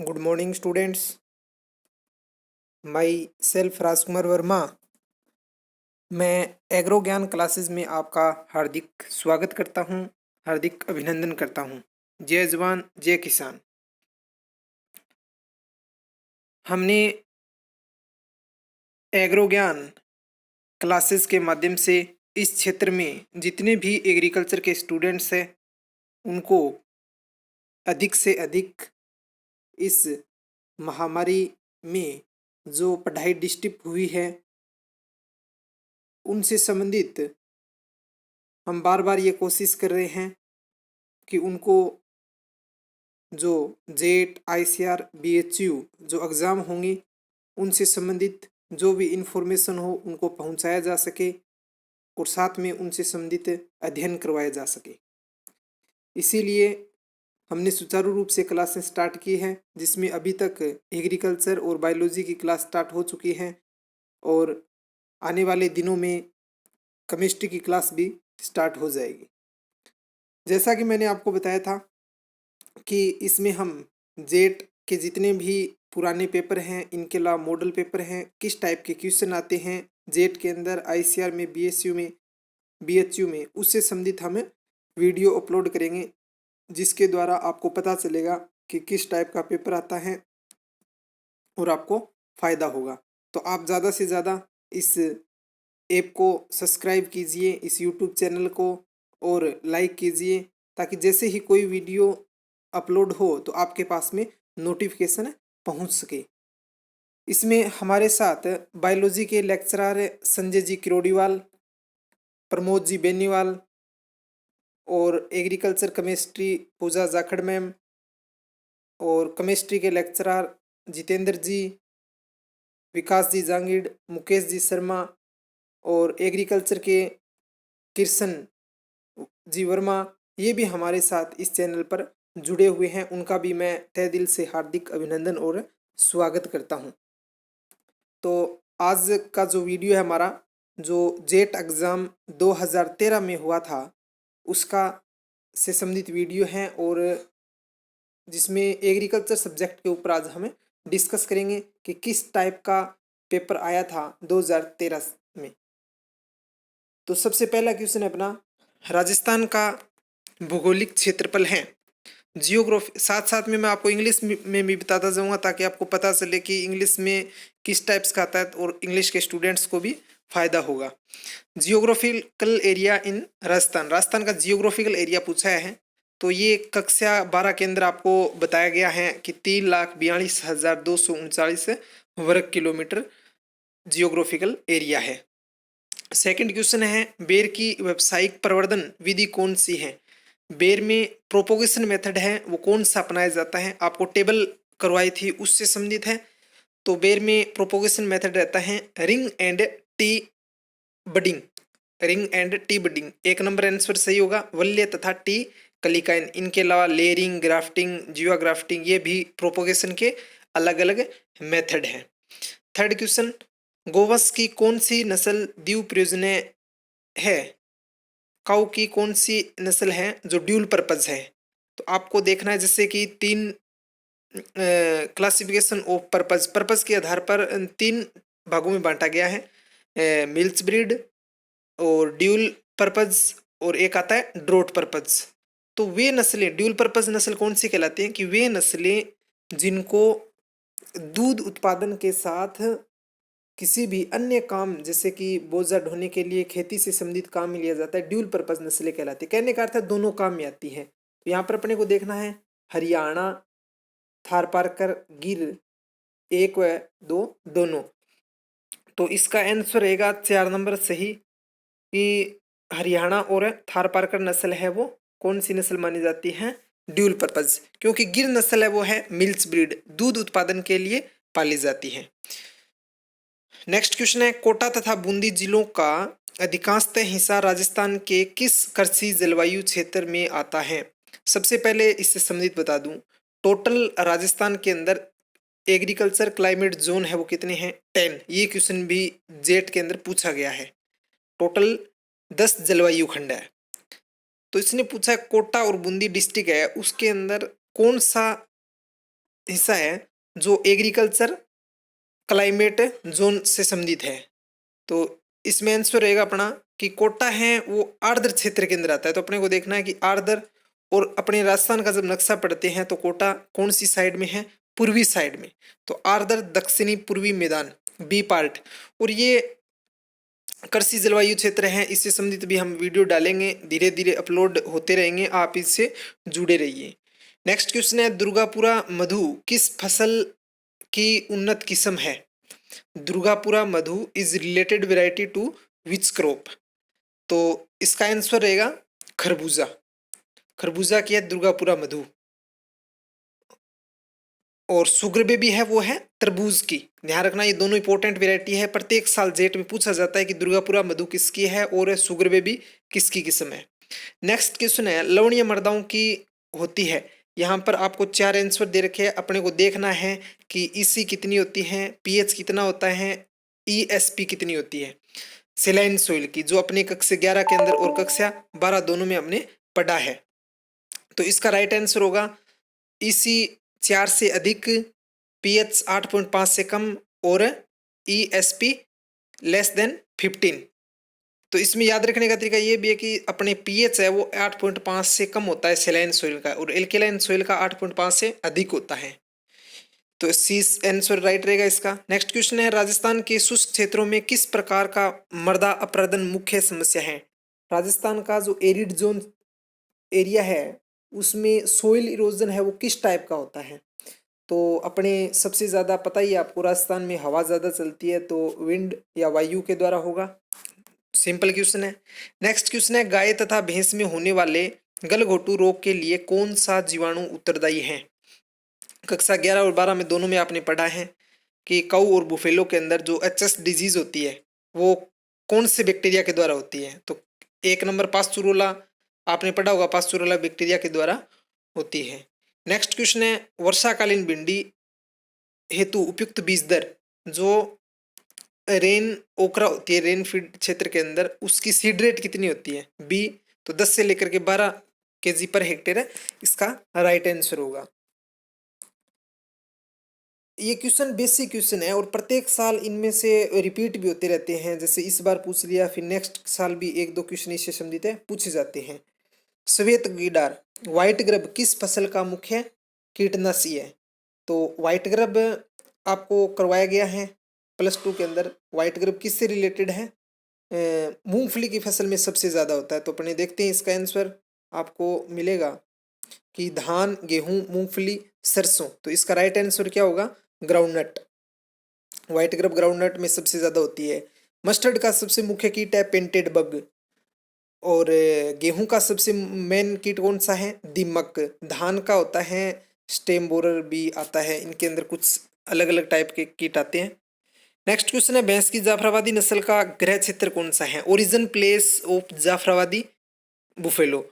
Good morning students. My self Rajkumar Verma. मैं agro ज्ञान classes में आपका हार्दिक स्वागत करता हूं, हार्दिक अभिनंदन करता हूं। जय जवान जय किसान। हमने एग्रो ज्ञान क्लासेस के माध्यम से इस क्षेत्र में जितने भी एग्रीकल्चर के स्टूडेंट्स हैं उनको अधिक से अधिक इस महामारी में जो पढ़ाई डिस्टर्ब हुई है उनसे संबंधित हम बार बार ये कोशिश कर रहे हैं कि उनको जो जेट आईसीआर बीएचयू जो एग्ज़ाम होंगी उनसे संबंधित जो भी इन्फॉर्मेशन हो उनको पहुंचाया जा सके और साथ में उनसे संबंधित अध्ययन करवाया जा सके। इसीलिए हमने सुचारू रूप से क्लासेस स्टार्ट की हैं, जिसमें अभी तक एग्रीकल्चर और बायोलॉजी की क्लास स्टार्ट हो चुकी हैं और आने वाले दिनों में केमिस्ट्री की क्लास भी स्टार्ट हो जाएगी। जैसा कि मैंने आपको बताया था कि इसमें हम जेट के जितने भी पुराने पेपर हैं, इनके अलावा मॉडल पेपर हैं, किस टाइप के क्वेश्चन आते हैं जेट के अंदर, आईसीआर में, बीएसयू में, बीएचयू में, उससे संबंधित हम वीडियो अपलोड करेंगे, जिसके द्वारा आपको पता चलेगा कि किस टाइप का पेपर आता है और आपको फ़ायदा होगा। तो आप ज़्यादा से ज़्यादा इस ऐप को सब्सक्राइब कीजिए, इस यूट्यूब चैनल को, और लाइक कीजिए, ताकि जैसे ही कोई वीडियो अपलोड हो तो आपके पास में नोटिफिकेशन पहुंच सके। इसमें हमारे साथ बायोलॉजी के लेक्चरर संजय जी किरोड़ीवाल, प्रमोद जी बेनीवाल और एग्रीकल्चर केमिस्ट्री पूजा जाखड़ मैम और केमिस्ट्री के लेक्चरर जितेंद्र जी, विकास जी जांगीड़, मुकेश जी शर्मा और एग्रीकल्चर के कृष्ण जी वर्मा, ये भी हमारे साथ इस चैनल पर जुड़े हुए हैं। उनका भी मैं तहे दिल से हार्दिक अभिनंदन और स्वागत करता हूं। तो आज का जो वीडियो है हमारा, जो जेट एग्ज़ाम 2013 में हुआ था उसका से संबंधित वीडियो है, और जिसमें एग्रीकल्चर सब्जेक्ट के ऊपर आज हम डिस्कस करेंगे कि किस टाइप का पेपर आया था 2013 में। तो सबसे पहला क्वेश्चन है अपना, राजस्थान का भौगोलिक क्षेत्रफल है। जियोग्राफी साथ साथ में मैं आपको इंग्लिश में भी बताता जाऊंगा, ताकि आपको पता चले कि इंग्लिश में किस टाइप्स का आता है और इंग्लिश के स्टूडेंट्स को भी फायदा होगा। Geographical area in Rajasthan, Rajasthan का जियोग्राफिकल एरिया पूछा है। तो ये कक्षा 12 के अंदर आपको बताया गया है कि 3,42,239 वर्ग किलोमीटर जियोग्राफिकल एरिया है। सेकंड क्वेश्चन है, बेर की व्यावसायिक प्रवर्धन विधि कौन सी है। बेर में प्रोपोगेशन मेथड है वो कौन सा अपनाया जाता है, आपको टेबल करवाई थी उससे संबंधित है। तो बेर में प्रोपोगेशन मेथड रहता है ring and T budding, ring and T budding. एक नंबर आंसर सही होगा। वल्य तथा टी कलिकाइन, इनके अलावा लेयरिंग, ग्राफ्टिंग, जियो ग्राफ्टिंग, ये भी प्रोपोगेशन के अलग अलग मेथड हैं। थर्ड क्वेश्चन, गोवंश की कौन सी नस्ल द्विव प्रयोजनीय है। काऊ की कौन सी नस्ल है जो ड्यूल पर्पज है। तो आपको देखना है जैसे कि तीन क्लासिफिकेशन ऑफ पर्पज, पर्पज के आधार पर तीन भागों में बांटा गया है, मिल्च ब्रीड और ड्यूल पर्पज और एक आता है ड्रोट पर्पज। तो वे नस्लें, ड्यूल पर्पज नस्ल कौन सी कहलाती हैं कि वे नस्लें जिनको दूध उत्पादन के साथ किसी भी अन्य काम जैसे कि बोझा ढोने के लिए खेती से संबंधित काम में लिया जाता है, ड्यूल पर्पज नस्लें कहलाती है। कहने का अर्थ है दोनों काम में आती हैं। तो यहाँ पर अपने को देखना है हरियाणा, थारपारकर, गिर, एक व दो दोनों। तो इसका आंसर रहेगा 4 नंबर सही, कि हरियाणा और थारपारकर नस्ल है वो कौन सी नस्ल मानी जाती है, ड्यूल पर्पज। क्योंकि गिर नस्ल है वो है मिल्च ब्रीड, दूध उत्पादन के लिए पाली जाती है। नेक्स्ट क्वेश्चन है, कोटा तथा बूंदी जिलों का अधिकांशतः हिस्सा राजस्थान के किस कृषि जलवायु क्षेत्र में आता है। सबसे पहले इससे संबंधित बता दूं, टोटल राजस्थान के अंदर एग्रीकल्चर क्लाइमेट जोन है वो कितने हैं, 10। ये क्वेश्चन भी जेट के अंदर पूछा गया है। टोटल 10 जलवायु खंड है। तो इसने पूछा कोटा और बूंदी डिस्ट्रिक्ट है उसके अंदर कौन सा हिस्सा है जो एग्रीकल्चर क्लाइमेट जोन से संबंधित है। तो इसमें आंसर रहेगा अपना कि कोटा है वो आर्द्र क्षेत्र के अंदर आता है। तो अपने को देखना है कि आर्द्र, और अपने राजस्थान का जब नक्शा पढ़ते हैं तो कोटा कौन सी साइड में है, पूर्वी साइड में। तो आर्द्र दक्षिणी पूर्वी मैदान, बी पार्ट। और ये कृषि जलवायु क्षेत्र है, इससे संबंधित भी हम वीडियो डालेंगे, धीरे धीरे अपलोड होते रहेंगे, आप इससे जुड़े रहिए। नेक्स्ट क्वेश्चन है, दुर्गापुरा मधु किस फसल की उन्नत किस्म है? Durgapura Madhu is related variety to which crop? तो इसका आंसर रहेगा खरबूजा। खरबूजा की है दुर्गापुरा मधु। और शुगर बेबी है वो है तरबूज की। ध्यान रखना ये दोनों इंपॉर्टेंट वेराइटी है, प्रत्येक साल जेट में पूछा जाता है कि दुर्गापुरा मधु किसकी है और शुगर बेबी किसकी किस्म है। नेक्स्ट क्वेश्चन है, लवणीय मृदाओं की होती है। यहाँ पर आपको 4 आंसर दे रखे हैं, अपने को देखना है कि ईसी कितनी होती है, पीएच कितना होता है, ईएसपी कितनी होती है सेलाइन सोइल की, जो अपने कक्षा 11 के अंदर और कक्षा 12 दोनों में हमने पढ़ा है। तो इसका राइट आंसर होगा ईसी 4 से अधिक, पीएच 8.5 से कम और ईएसपी लेस देन 15। तो इसमें याद रखने का तरीका ये भी है कि अपने पीएच है वो 8.5 से कम होता है सेलाइन सोइल का, और एल्केलाइन सोइल का 8.5 से अधिक होता है। तो सी आंसर राइट रहेगा इसका। नेक्स्ट क्वेश्चन है, राजस्थान के शुष्क क्षेत्रों में किस प्रकार का मृदा अपरदन मुख्य समस्या है? राजस्थान का जो एरिड जोन एरिया है उसमें सोइल इरोजन है वो किस टाइप का होता है? तो अपने सबसे ज़्यादा पता ही है आपको, राजस्थान में हवा ज़्यादा चलती है, तो विंड या वायु के द्वारा होगा। सिंपल क्वेश्चन है। नेक्स्ट क्वेश्चन है, गाय तथा भैंस में होने वाले गलघोटू रोग के लिए कौन सा जीवाणु उत्तरदायी है? कक्षा 11 और 12 में दोनों में आपने पढ़ा है कि काऊ और बुफेलो के अंदर जो एचएस डिजीज होती है वो कौन से बैक्टीरिया के द्वारा होती है? तो 1 नंबर पास्चुरोला, आपने पढ़ा होगा, पास्चुरोला बैक्टीरिया के द्वारा होती है। नेक्स्ट क्वेश्चन है, वर्षाकालीन भिंडी हेतु उपयुक्त बीज दर जो रेन ओकरा होती है रेन फीड क्षेत्र के अंदर, उसकी सीड रेट कितनी होती है? बी, तो 10 से लेकर के 12 केजी पर हेक्टेयर है, इसका राइट आंसर होगा। ये क्वेश्चन बेसिक क्वेश्चन है और प्रत्येक साल इनमें से रिपीट भी होते रहते हैं, जैसे इस बार पूछ लिया, फिर नेक्स्ट साल भी 1-2 क्वेश्चन इससे संबंधित है पूछे जाते हैं। श्वेत गीडार व्हाइट ग्रब किस फसल का मुख्य कीटनाशी है? तो व्हाइट ग्रब आपको करवाया गया है +2 के अंदर। व्हाइट ग्रब किससे रिलेटेड है? मूंगफली की फसल में सबसे ज़्यादा होता है। तो अपने देखते हैं इसका आंसर आपको मिलेगा कि धान, गेहूं, मूंगफली, सरसों। तो इसका राइट आंसर क्या होगा? ग्राउंडनट। व्हाइट ग्रब ग्राउंडनट में सबसे ज़्यादा होती है। मस्टर्ड का सबसे मुख्य कीट है पेंटेड बग। और गेहूं का सबसे मेन कीट कौन सा है? दीमक। धान का होता है स्टेम बोरर भी आता है, इनके अंदर कुछ अलग अलग टाइप के कीट आते हैं। नेक्स्ट क्वेश्चन है, भैंस की जाफराबादी नस्ल का गृह क्षेत्र कौन सा है? Origin place of Jafarabadi buffalo.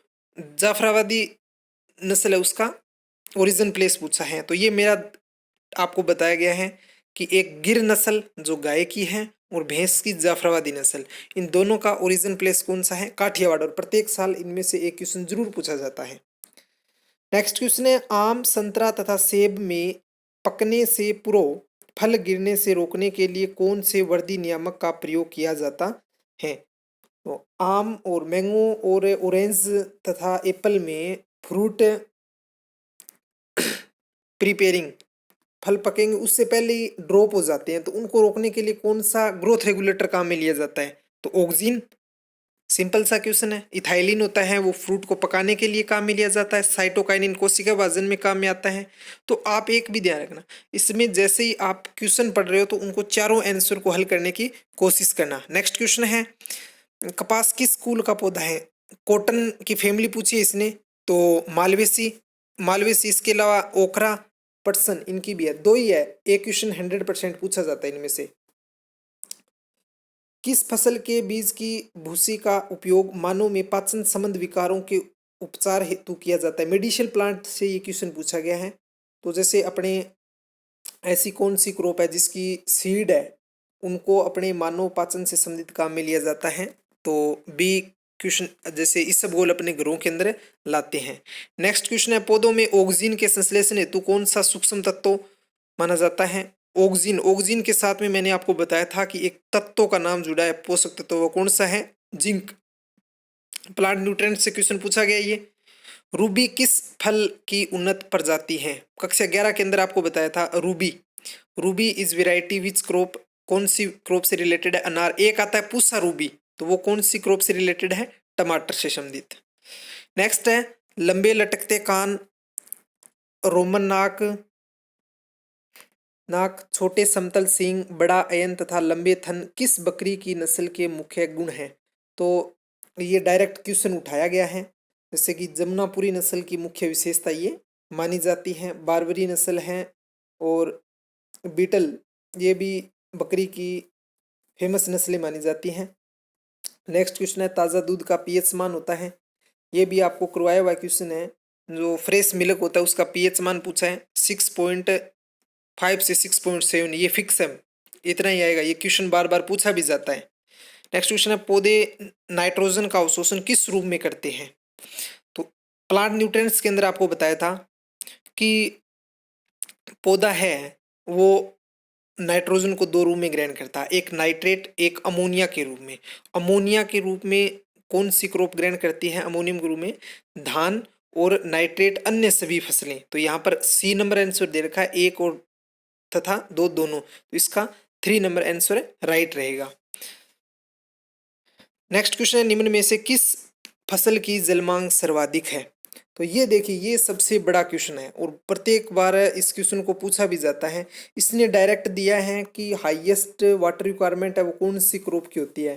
Jafarabadi नस्ल है उसका ओरिजिन प्लेस पूछा है। तो ये मेरा आपको बताया गया है कि एक गिर नस्ल जो गाय की है और भैंस की जाफराबादी नस्ल, इन दोनों का ओरिजिन प्लेस कौन सा है? काठियावाड़। और प्रत्येक साल इनमें से एक क्वेश्चन जरूर पूछा जाता है। नेक्स्ट क्वेश्चन है, आम, संतरा तथा सेब में पकने से पूर्व फल गिरने से रोकने के लिए कौन से वर्दी नियामक का प्रयोग किया जाता है? तो आम और मैंगो और ऑरेंज तथा एप्पल में फ्रूट प्रिपेयरिंग, फल पकेंगे उससे पहले ही ड्रॉप हो जाते हैं, तो उनको रोकने के लिए कौन सा ग्रोथ रेगुलेटर काम में लिया जाता है? तो ऑक्सिन। सिंपल सा क्वेश्चन है। इथाइलिन होता है वो फ्रूट को पकाने के लिए काम में लिया जाता है। साइटोकाइनिन कोशिका विभाजन में काम में आता है। तो आप एक भी ध्यान रखना, इसमें जैसे ही आप क्वेश्चन पढ़ रहे हो तो उनको चारों आंसर को हल करने की कोशिश करना। नेक्स्ट क्वेश्चन है, कपास किस कुल का पौधा है? कॉटन की फैमिली पूछी है इसने, तो मालवेसी। मालवेसी, इसके अलावा ओखरा, पटसन, इनकी भी है। 2 ही है, एक क्वेश्चन 100% पूछा जाता है इनमें से। किस फसल के बीज की भूसी का उपयोग मानव में पाचन संबंध विकारों के उपचार हेतु किया जाता है? मेडिसिनल प्लांट से ये क्वेश्चन पूछा गया है। तो जैसे अपने ऐसी कौन सी क्रॉप है जिसकी सीड है उनको अपने मानव पाचन से संबंधित काम में लिया जाता है? तो बी, क्वेश्चन जैसे इसबगोल अपने घरों के अंदर लाते हैं। नेक्स्ट क्वेश्चन है पौधों में ऑक्सीजन के संश्लेषण हेतु कौन सा सूक्ष्म तत्व माना जाता है? ऑक्सीजन। ऑक्सीजन के साथ में मैंने आपको बताया था कि एक तत्व का नाम जुड़ा है, पोषक तत्व, वो कौन सा है? जिंक। प्लांट न्यूट्रिएंट से क्वेश्चन पूछा गया ये। रूबी किस फल की उन्नत प्रजाति है? कक्षा 11 के अंदर आपको बताया था Ruby. Ruby is variety which crop, कौन सी क्रॉप से रिलेटेड है? अनार। एक आता है पूसा रूबी, तो वो कौन सी क्रॉप से रिलेटेड है? टमाटर से संबंधित। नेक्स्ट है लंबे लटकते कान, रोमन नाक, छोटे समतल सींग, बड़ा अयन तथा लंबे थन किस बकरी की नस्ल के मुख्य गुण हैं? तो ये डायरेक्ट क्वेश्चन उठाया गया है। जैसे कि जमुनापुरी नस्ल की मुख्य विशेषता ये मानी जाती है, बारबरी नस्ल है, और बीटल ये भी बकरी की फेमस नस्लें मानी जाती हैं। नेक्स्ट क्वेश्चन है ताज़ा दूध का पीएच मान होता है, ये भी आपको करवाया हुआ क्वेश्चन है। जो फ्रेश मिल्क होता है उसका पीएच मान पूछा है 6.5 से 6.7, ये फिक्स है, इतना ही आएगा। ये क्वेश्चन बार बार पूछा भी जाता है। नेक्स्ट क्वेश्चन है पौधे नाइट्रोजन का अवशोषण किस रूप में करते हैं? तो प्लांट न्यूट्रिएंट्स के अंदर आपको बताया था कि पौधा है वो नाइट्रोजन को दो रूप में ग्रहण करता है, एक नाइट्रेट, एक अमोनिया के रूप में। अमोनिया के रूप में कौन सी क्रॉप ग्रहण करती है? अमोनियम के रूप में धान, और नाइट्रेट अन्य सभी फसलें। तो यहाँ पर सी नंबर आंसर दे रखा है, एक और तथा दो दोनों, तो इसका 3 नंबर आंसर राइट रहेगा। नेक्स्ट क्वेश्चन है निम्न में से किस फसल की जल मांग सर्वाधिक है? तो ये देखिए ये सबसे बड़ा क्वेश्चन है और प्रत्येक बार इस क्वेश्चन को पूछा भी जाता है। इसने डायरेक्ट दिया है कि हाईएस्ट वाटर रिक्वायरमेंट है वो कौन सी क्रॉप की होती है?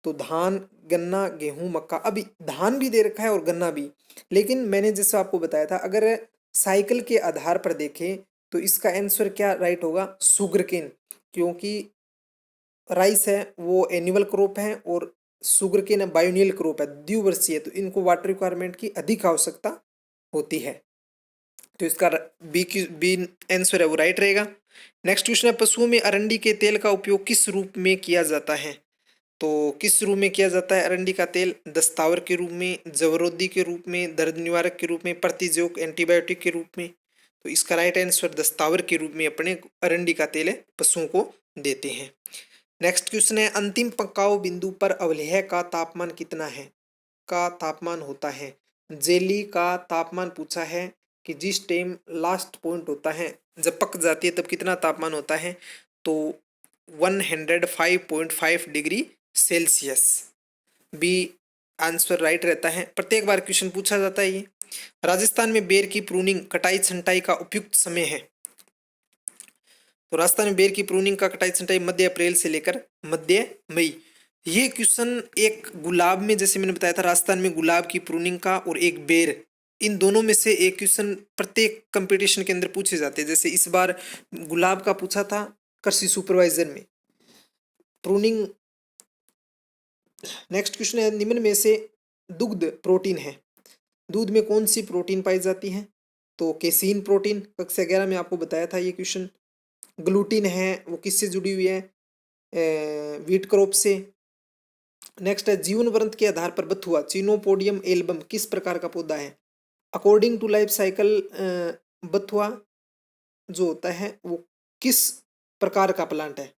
तो धान, गन्ना, गेहूं, मक्का। अभी धान भी दे रखा है और गन्ना भी, लेकिन मैंने जैसे आपको बताया था अगर साइकिल के आधार पर देखें तो इसका आंसर क्या राइट होगा? सुगरकेन, क्योंकि राइस है वो एनुअल क्रॉप है और शुगर केन बायोनियल क्रॉप है, द्विवर्षीय, तो इनको वाटर रिक्वायरमेंट की अधिक आवश्यकता होती है। तो इसका बी आंसर है वो राइट रहेगा। नेक्स्ट क्वेश्चन है पशुओं में अरंडी के तेल का उपयोग किस रूप में किया जाता है? तो किस रूप में किया जाता है अरंडी का तेल? दस्तावर के रूप में, जवरोधी के रूप में, दर्द निवारक के रूप में, प्रतिजोक एंटीबायोटिक के रूप में। तो इसका राइट आंसर दस्तावर के रूप में अपने अरंडी का तेल पशुओं को देते हैं। नेक्स्ट क्वेश्चन है अंतिम पकाव बिंदु पर अवलेह का तापमान कितना है? का तापमान होता है। जेली का तापमान पूछा है कि जिस टाइम लास्ट पॉइंट होता है जब पक जाती है तब कितना तापमान होता है? तो 105.5 degree Celsius. B answer right रहता है। प्रत्येक बार क्वेश्चन पूछा जाता है ये। राजस्थान में बेर की प्रूनिंग कटाई छंटाई का उपयुक्त समय है। तो राजस्थान में बेर की प्रूनिंग का कटाई छंटाई मध्य अप्रैल से लेकर मध्य मई। ये क्वेश्चन एक गुलाब में, जैसे मैंने बताया था राजस्थान में गुलाब की प्रूनिंग का, और एक बेर, इन दोनों में से एक क्वेश्चन प्रत्येक कंपटीशन के अंदर पूछे जाते हैं। जैसे इस बार गुलाब का पूछा था कृषि सुपरवाइजर में प्रूनिंग। नेक्स्ट क्वेश्चन है निम्न में से दुग्ध प्रोटीन है, दूध में कौन सी प्रोटीन पाई जाती है? तो केसीन प्रोटीन, कक्षा 11 में आपको बताया था ये क्वेश्चन। ग्लूटीन है वो किससे जुड़ी हुई है? व्हीट क्रॉप से। नेक्स्ट है जीवन वृंत के आधार पर बथुआ चिनोपोडियम एल्बम किस प्रकार का पौधा है? अकॉर्डिंग टू लाइफ साइकिल बथुआ जो होता है वो किस प्रकार का प्लांट है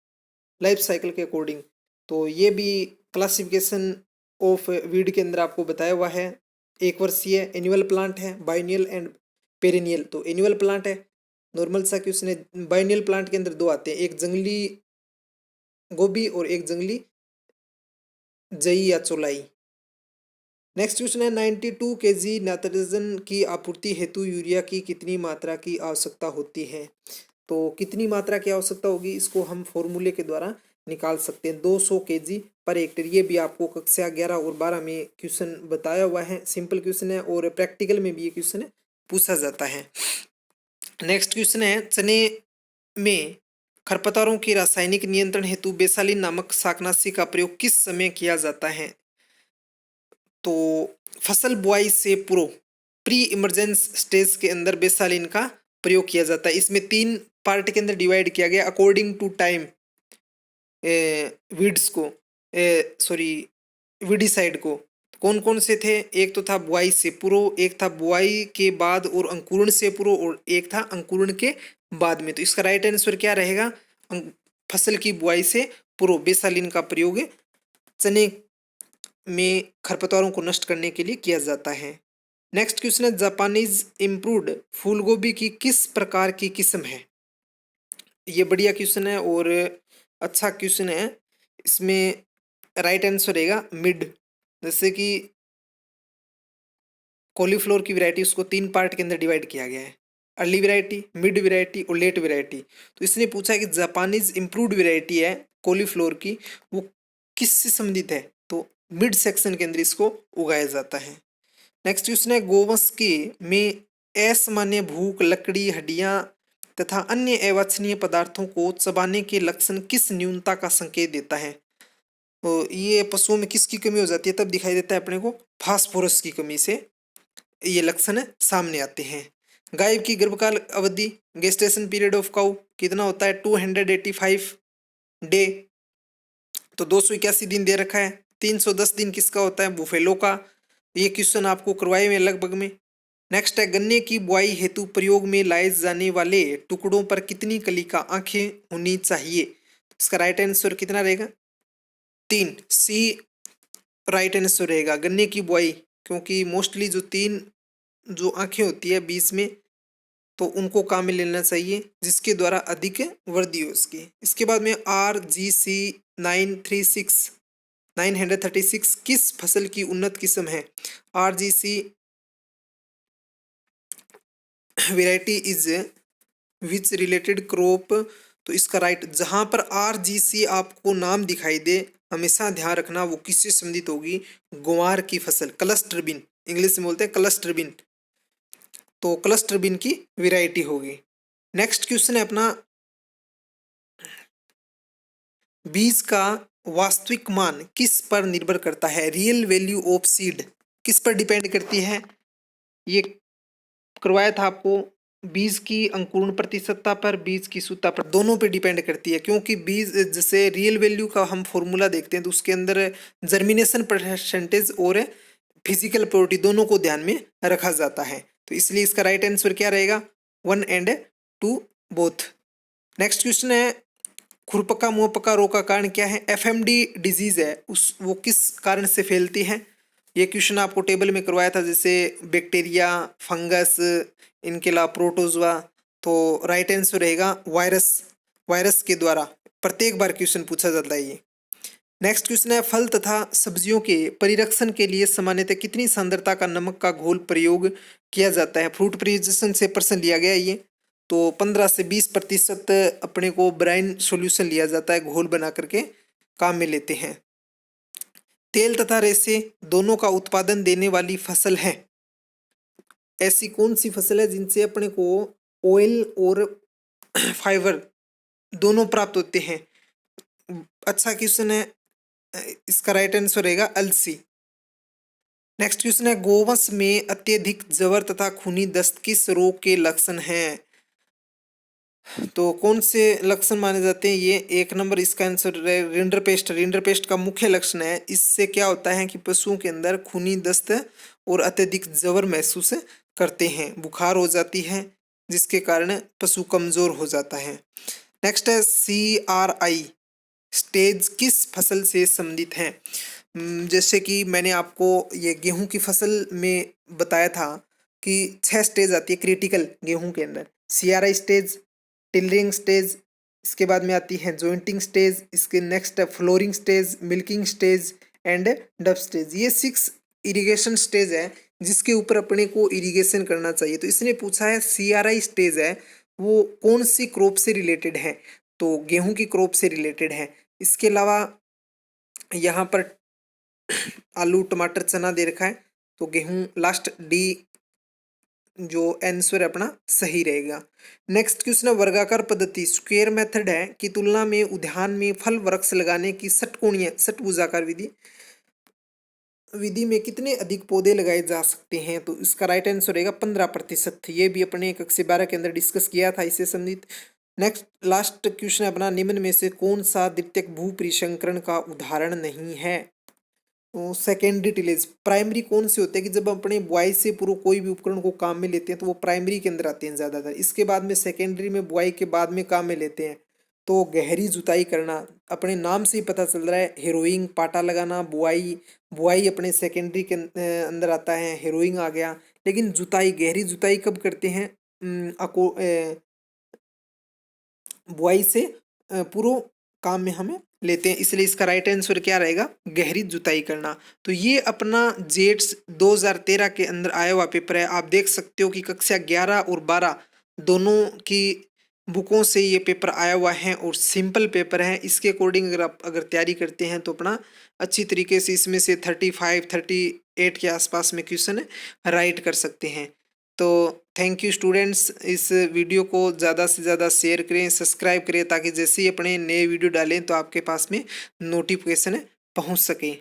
लाइफ साइकिल के अकॉर्डिंग? तो ये भी क्लासिफिकेशन ऑफ वीड के अंदर आपको बताया हुआ है। एक वर्षीय, एनुअल प्लांट है, बाइनियल एंड पेरिनियल। तो एनुअल प्लांट है, नॉर्मल सा क्वेश्चन है। बाइनियल प्लांट के अंदर दो आते हैं, एक जंगली गोभी और एक जंगली जई या चौलाई। नेक्स्ट क्वेश्चन है 92 kg नाइट्रोजन की आपूर्ति हेतु यूरिया की कितनी मात्रा की आवश्यकता होती है? तो कितनी मात्रा की आवश्यकता होगी इसको हम फॉर्मूले के द्वारा निकाल सकते हैं, 200 kg पर हेक्टेयर। ये भी आपको कक्षा 11 और 12 में क्वेश्चन बताया हुआ है, सिंपल क्वेश्चन है और प्रैक्टिकल में भी ये क्वेश्चन पूछा जाता है। नेक्स्ट क्वेश्चन है चने में खरपतवारों के रासायनिक नियंत्रण हेतु बेसालिन नामक शाकनाशी का प्रयोग किस समय किया जाता है? तो फसल बुआई से पूर्व, प्री इमरजेंस स्टेज के अंदर बेसालिन का प्रयोग किया जाता है। इसमें 3 पार्ट के अंदर डिवाइड किया गया अकॉर्डिंग टू टाइम वीड्स को, सॉरी वीडिसाइड को। कौन कौन से थे? एक तो था बुआई से पूर्व, एक था बुआई के बाद और अंकुरण से पूर्व, और एक था अंकुरण के बाद में। तो इसका राइट आंसर क्या रहेगा? फसल की बुआई से पूर्व बेसालिन का प्रयोग चने में खरपतवारों को नष्ट करने के लिए किया जाता है। नेक्स्ट क्वेश्चन है, जापानीज इम्प्रूव्ड फूलगोभी की किस प्रकार की किस्म है? ये बढ़िया क्वेश्चन है और अच्छा क्वेश्चन है। इसमें राइट आंसर रहेगा मिड। जैसे कि कॉलीफ्लोर की वैरायटी, उसको 3 पार्ट के अंदर डिवाइड किया गया है, अर्ली वैरायटी, मिड वैरायटी और लेट वैरायटी। तो इसने पूछा है कि जापानीज इम्प्रूव्ड वैरायटी है कॉलीफ्लोर की, वो किससे संबंधित है? तो मिड सेक्शन के अंदर इसको उगाया जाता है। नेक्स्ट क्वेश्चन है, गोवंश के में असामान्य भूख, लकड़ी, हड्डियां तथा अन्य अवांछनीय पदार्थों को चबाने के लक्षण किस न्यूनता का संकेत देता है? तो ये पशुओं में किसकी कमी हो जाती है तब दिखाई देता है अपने को? फास्फोरस की कमी से ये लक्षण सामने आते हैं। गाय की गर्भकाल अवधि, गेस्टेशन पीरियड ऑफ काउ कितना होता है? 285 डे, तो 281 दिन दे रखा है। 310 दिन किसका होता है? बुफेलो का। ये क्वेश्चन आपको करवाए में लगभग में। नेक्स्ट है, गन्ने की बुआई हेतु प्रयोग में लाए जाने वाले टुकड़ों पर कितनी कली का आंखें होनी चाहिए? इसका राइट आंसर कितना रहेगा? 3, सी राइट आंसर रहेगा गन्ने की बुआई, क्योंकि मोस्टली जो 3 जो आंखें होती है बीच में, तो उनको काम में लेना चाहिए जिसके द्वारा अधिक वृद्धि हो उसकी। इसके बाद में RGC 936 किस फसल की उन्नत किस्म है? RGC variety is which related crop. तो इसका राइट, जहां पर RGC आपको नाम दिखाई दे हमेशा ध्यान रखना वो किससे संबंधित होगी? ग्वार की फसल, क्लस्टर बीन, इंग्लिश में बोलते हैं क्लस्टर बीन, तो क्लस्टर बीन की वेराइटी होगी। नेक्स्ट क्वेश्चन है अपना, बीज का वास्तविक मान किस पर निर्भर करता है? रियल वैल्यू ऑफ सीड किस पर डिपेंड करती है? ये करवाया था आपको। बीज की अंकुरण प्रतिशतता पर, बीज की शुद्धता पर, दोनों पे डिपेंड करती है, क्योंकि बीज जैसे रियल वैल्यू का हम फॉर्मूला देखते हैं तो उसके अंदर जर्मिनेशन परसेंटेज और फिजिकल प्योरिटी दोनों को ध्यान में रखा जाता है। तो इसलिए इसका राइट आंसर क्या रहेगा? 1 and 2 बोथ। नेक्स्ट क्वेश्चन है, खुरपका मुंहपका रोग का कारण क्या है? FMD डिजीज है, उस वो किस कारण से फैलती है? ये क्वेश्चन आपको टेबल में करवाया था, जैसे बैक्टीरिया, फंगस, इनके अलावा प्रोटोजोआ। तो राइट आंसर रहेगा वायरस, वायरस के द्वारा प्रत्येक बार क्वेश्चन पूछा जाता है ये। नेक्स्ट क्वेश्चन है, फल तथा सब्जियों के परिरक्षण के लिए सामान्यतः कितनी सांद्रता का नमक का घोल प्रयोग किया जाता है? फ्रूट प्रिजर्वेशन से प्रश्न लिया गया है ये। तो 15 से 20% अपने को ब्राइन सॉल्यूशन लिया जाता है, घोल बना करके काम में लेते हैं। तेल तथा रेशे दोनों का उत्पादन देने वाली फसल है। ऐसी कौन सी फसल है जिनसे अपने को ऑयल और फाइबर दोनों प्राप्त होते हैं? अच्छा क्वेश्चन है, इसका राइट आंसर रहेगा अलसी। नेक्स्ट क्वेश्चन है, गोवंश में अत्यधिक जवर तथा खूनी दस्त किस रोग के लक्षण हैं? तो कौन से लक्षण माने जाते हैं ये? 1 नंबर इसका आंसर रिंडरपेस्ट। रिंडरपेस्ट का मुख्य लक्षण है, इससे क्या होता है कि पशुओं के अंदर खूनी दस्त और अत्यधिक जवर महसूस करते हैं, बुखार हो जाती है, जिसके कारण पशु कमजोर हो जाता है। नेक्स्ट है, CRI स्टेज किस फसल से संबंधित है? जैसे कि मैंने आपको ये गेहूं की फसल में बताया था कि 6 स्टेज आती है क्रिटिकल गेहूं के अंदर। CRI स्टेज, टिलरिंग स्टेज, इसके बाद में आती है जॉइंटिंग स्टेज, इसके नेक्स्ट है flooring stage, milking stage and dub stage. ये 6 इरिगेशन स्टेज है जिसके ऊपर अपने को इरिगेशन करना चाहिए। तो इसने पूछा है CRI स्टेज है वो कौन सी क्रॉप से रिलेटेड है? तो गेहूं की क्रॉप से रिलेटेड है। इसके अलावा यहाँ पर आलू, टमाटर, चना दे रखा है, तो गेहूं लास्ट डी जो आंसर अपना सही रहेगा। नेक्स्ट क्वेश्चन है, वर्गाकार पद्धति स्क्वायर मेथड है की तुलना में उद्यान में फल वृक्ष लगाने की षटकोणीय षटभुजाकार विधि में कितने अधिक पौधे लगाए जा सकते हैं? तो इसका राइट आंसर रहेगा 15%। ये भी अपने कक्षा 12 के अंदर डिस्कस किया था इससे संबंधित। नेक्स्ट लास्ट क्वेश्चन अपना, निम्न में से कौन सा द्वितीयक भू परिसंकरण का उदाहरण नहीं है? Secondary tillage. प्राइमरी कौन से होते हैं कि जब अपने बुआई से पूर्व कोई भी उपकरण को काम में लेते हैं तो वो प्राइमरी के अंदर आते हैं ज़्यादातर। इसके बाद में सेकेंडरी में बुआई के बाद में काम में लेते हैं। तो गहरी जुताई करना, अपने नाम से ही पता चल रहा है, हेरोइंग पाटा लगाना, बुआई। बुआई अपने सेकेंडरी के अंदर आता है, हेरोइंग आ गया। लेकिन जुताई, गहरी जुताई कब करते हैं? बुआई से पूर्व काम में हमें लेते हैं, इसलिए इसका राइट आंसर क्या रहेगा? गहरी जुताई करना। तो ये अपना जेट्स 2013 के अंदर आया हुआ पेपर है। आप देख सकते हो कि कक्षा 11 और 12 दोनों की बुकों से ये पेपर आया हुआ है और सिंपल पेपर है। इसके अकॉर्डिंग अगर आप तैयारी करते हैं तो अपना अच्छी तरीके से इसमें से 35 38 के आसपास में क्वेश्चन राइट कर सकते हैं। तो थैंक यू स्टूडेंट्स, इस वीडियो को ज़्यादा से ज़्यादा शेयर करें, सब्सक्राइब करें, ताकि जैसे ही अपने नए वीडियो डालें तो आपके पास में नोटिफिकेशन पहुंच सके।